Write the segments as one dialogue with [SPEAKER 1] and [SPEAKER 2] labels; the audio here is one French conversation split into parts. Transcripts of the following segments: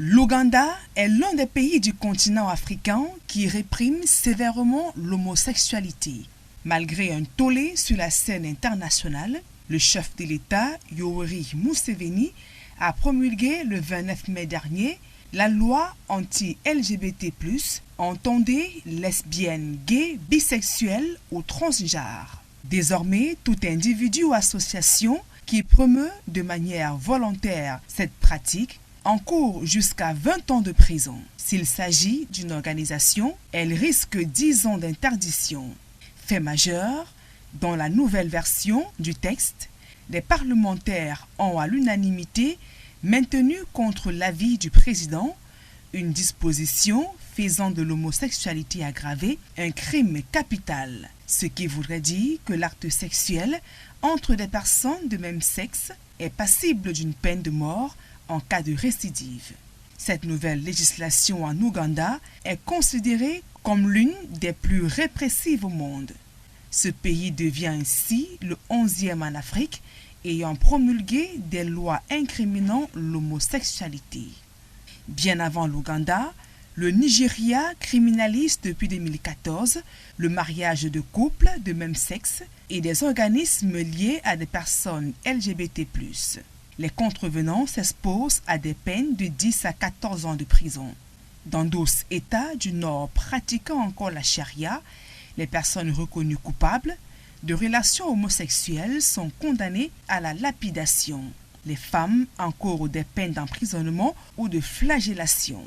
[SPEAKER 1] L'Ouganda est l'un des pays du continent africain qui réprime sévèrement l'homosexualité. Malgré un tollé sur la scène internationale, le chef de l'État, Yoweri Museveni, a promulgué le 29 mai dernier la loi anti-LGBT+, entendez lesbiennes, gays, bisexuels ou transgenres. Désormais, tout individu ou association qui promeut de manière volontaire cette pratique encourt jusqu'à 20 ans de prison. S'il s'agit d'une organisation, elle risque 10 ans d'interdiction. Fait majeur, dans la nouvelle version du texte, les parlementaires ont à l'unanimité maintenu contre l'avis du président une disposition faisant de l'homosexualité aggravée un crime capital, ce qui voudrait dire que l'acte sexuel entre des personnes de même sexe est passible d'une peine de mort en cas de récidive. Cette nouvelle législation en Ouganda est considérée comme l'une des plus répressives au monde. Ce pays devient ainsi le 11e en Afrique ayant promulgué des lois incriminant l'homosexualité. Bien avant l'Ouganda, le Nigeria criminalise depuis 2014 le mariage de couples de même sexe et des organismes liés à des personnes LGBT+. Les contrevenants s'exposent à des peines de 10 à 14 ans de prison. Dans d'autres États du Nord pratiquant encore la charia, les personnes reconnues coupables de relations homosexuelles sont condamnées à la lapidation. Les femmes encourent des peines d'emprisonnement ou de flagellation.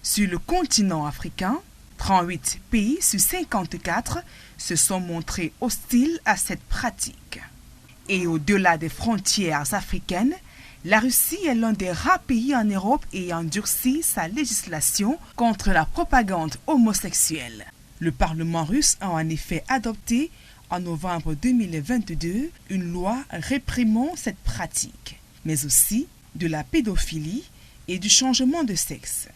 [SPEAKER 1] Sur le continent africain, 38 pays sur 54 se sont montrés hostiles à cette pratique. Et au-delà des frontières africaines, la Russie est l'un des rares pays en Europe ayant durci sa législation contre la propagande homosexuelle. Le Parlement russe a en effet adopté en novembre 2022 une loi réprimant cette pratique, mais aussi de la pédophilie et du changement de sexe.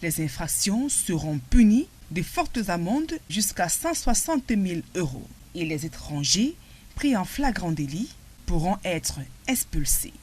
[SPEAKER 1] Les infractions seront punies de fortes amendes jusqu'à 160 000 € et les étrangers pris en flagrant délit pourront être expulsés.